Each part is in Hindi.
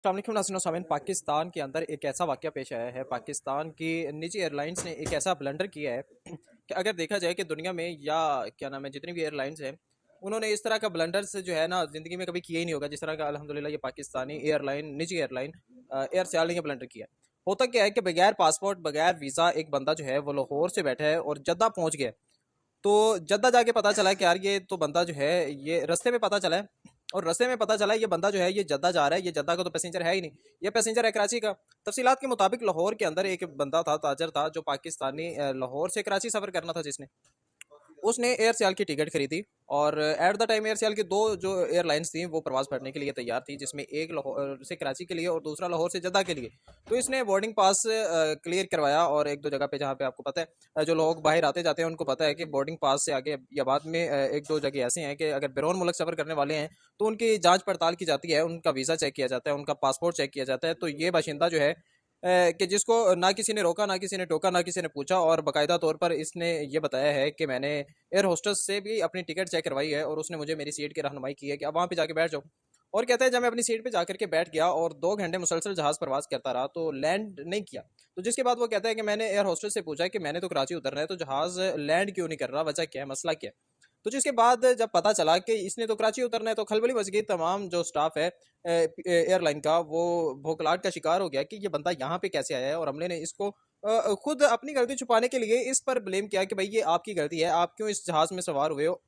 अस्सलामुअलैकुम नाज़रीन व सामीन। पाकिस्तान के अंदर एक ऐसा वाक़या पेश आया है। पाकिस्तान की निजी एयरलाइंस ने एक ऐसा ब्लंडर किया है कि अगर देखा जाए कि दुनिया में या क्या नाम है जितनी भी एयरलाइंस हैं, उन्होंने इस तरह का ब्लंडर्स जो है ना ज़िंदगी में कभी किया ही नहीं होगा जिस तरह का अल्हम्दुलिल्लाह ये पाकिस्तानी एयरलाइन निजी एयरलाइन एयर सयाल ने ये ब्लंडर किया है। होता क्या है कि बगैर पासपोर्ट बगैर वीज़ा एक बंदा जो है वो लाहौर से बैठा है और जद्दा पहुंच गया। तो जद्दा जाके पता चला कि यार ये तो बंदा जो है ये रास्ते में पता चला है, और रास्ते में पता चला है ये बंदा जो है ये जद्दा जा रहा है। ये जद्दा का तो पैसेंजर है ही नहीं, ये पैसेंजर है कराची का। तफसीलात के मुताबिक लाहौर के अंदर एक बंदा था, ताजर था, जो पाकिस्तानी लाहौर से कराची सफ़र करना था जिसने, उसने एयर सियाल की टिकट खरीदी। और एट द टाइम एयर सियाल की दो जो एयरलाइंस थी वो प्रवास भरने के लिए तैयार थी, जिसमें एक लाहौर से कराची के लिए और दूसरा लाहौर से जद्दा के लिए। तो इसने बोर्डिंग पास क्लियर करवाया, और एक दो जगह पे जहाँ पे आपको पता है जो लोग बाहर आते जाते हैं उनको पता है कि बोर्डिंग पास से आगे या बाद में एक दो जगह ऐसी हैं कि अगर बैरून मुल्क सफ़र करने वाले हैं तो उनकी जांच पड़ताल की जाती है, उनका वीज़ा चेक किया जाता है, उनका पासपोर्ट चेक किया जाता है। तो ये बाशिंदा जो है कि जिसको ना किसी ने रोका, ना किसी ने टोका, ना किसी ने पूछा, और बाकायदा तौर पर इसने ये बताया है कि मैंने एयर होस्टेस से भी अपनी टिकट चेक करवाई है और उसने मुझे मेरी सीट की रहनुमाई की है कि अब वहाँ पे जाके बैठ जाओ। और कहते हैं जब मैं अपनी सीट पे जाकर के बैठ गया और 2 घंटे मुसलसल जहाज प्रवास करता रहा तो लैंड नहीं किया। तो जिसके बाद वो कहता है कि मैंने एयर होस्टेस से पूछा कि मैंने तो कराची उतरना है, तो जहाज लैंड क्यों नहीं कर रहा, वजह क्या है, मसला क्या है। तो जिसके बाद जब पता चला कि इसने तो कराची उतरना है, तो खलबली मच गई। तमाम जो स्टाफ है एयरलाइन का वो भोखलाहट का शिकार हो गया कि ये बंदा यहाँ पे कैसे आया है, और हमले ने इसको खुद अपनी गलती छुपाने के लिए इस पर ब्लेम किया कि भाई ये आपकी गलती है, आप क्यों इस जहाज में सवार हुए हो।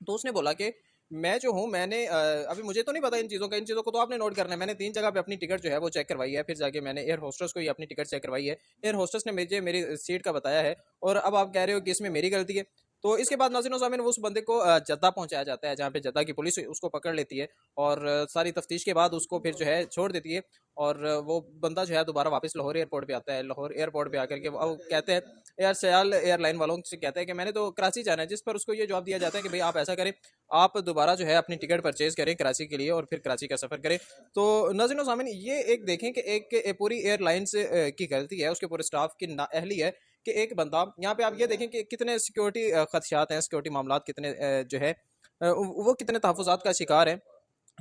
तो उसने बोला कि मैं जो हूँ मैंने अभी मुझे तो नहीं पता इन चीज़ों का, इन चीज़ों को तो आपने नोट करना है। मैंने 3 जगह पे अपनी टिकट जो है वो चेक करवाई है, फिर जाके मैंने एयर होस्टेस को ही अपनी टिकट चेक करवाई है। एयर होस्टेस ने मुझे मेरी सीट का बताया है, और अब आप कह रहे हो कि इसमें मेरी गलती है। तो इसके बाद नाज़रीन व सामीन उस बंदे को जद्दा पहुंचाया जाता है, जहाँ पे जद्दा की पुलिस उसको पकड़ लेती है, और सारी तफ्तीश के बाद उसको फिर जो है छोड़ देती है। और वो बंदा जो है दोबारा वापस लाहौर एयरपोर्ट पे आता है। लाहौर एयरपोर्ट पे आकर के वो कहते हैं एयर सयाल एयरलाइन वालों से, कहता है कि मैंने तो कराची जाना है, जिस पर उसको ये जवाब दिया जाता है कि भाई आप ऐसा करें, आप दोबारा जो है अपनी टिकट परचेज करें कराची के लिए और फिर कराची का सफ़र करें। तो नाज़रीन व सामीन ये एक देखें कि एक पूरी एयरलाइन से की गलती है, उसके पूरे स्टाफ की नाअहली है कि एक बंदा यहाँ पे, आप ये देखें कि कितने सिक्योरिटी खदशात हैं, सिक्योरिटी मामलात कितने जो है वो कितने तहफ़्फ़ुज़ात का शिकार हैं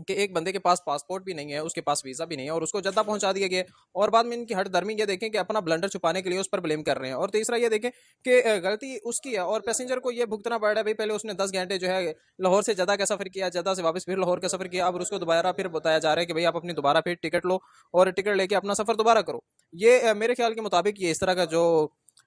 कि एक बंदे के पास पासपोर्ट भी नहीं है, उसके पास वीज़ा भी नहीं है, और उसको जद्दा पहुंचा दिया गया। और बाद में इनकी हट धर्मी ये देखें कि अपना ब्लंडर छुपाने के लिए उस पर ब्लेम कर रहे हैं। और तीसरा ये देखें कि गलती उसकी है और पैसेंजर को ये भुगतना पड़ रहा है। भाई पहले उसने 10 घंटे जो है लाहौर से जद्दा का सफ़र किया, जद्दा से वापस फिर लाहौर का सफ़र किया, अब उसको दोबारा फिर बताया जा रहा है कि भाई आप अपनी दोबारा फिर टिकट लो और टिकट लेके अपना सफ़र दोबारा करो। ये मेरे ख्याल के मुताबिक ये इस तरह का जो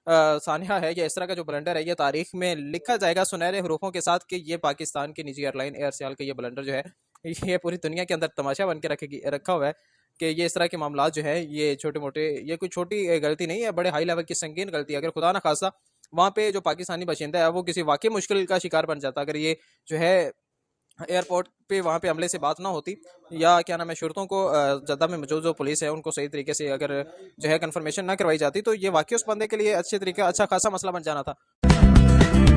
सानिया है, या इस तरह का जो ब्लंडर है, ये तारीख में लिखा जाएगा सुनहरे हरूफों के साथ कि ये पाकिस्तान की निजी एयरलाइन एयर सियाल का ये ब्लंडर जो है ये पूरी दुनिया के अंदर तमाशा बन के रखा हुआ है कि ये इस तरह के मामला जो है ये छोटे मोटे, ये कोई छोटी गलती नहीं है, बड़े हाई लेवल की संगीन गलती है। अगर खुदा ना खासा वहाँ पे जो पाकिस्तानी बाशिंदा है वो किसी वाकई मुश्किल का शिकार बन जाता, अगर ये जो है एयरपोर्ट पे वहाँ पे हमले से बात ना होती, या क्या नाम है शर्तों को जद्दा में मौजूद जो पुलिस है उनको सही तरीके से अगर जो है कंफर्मेशन ना करवाई जाती, तो ये वाकई उस बंदे के लिए अच्छे तरीके अच्छा खासा मसला बन जाना था।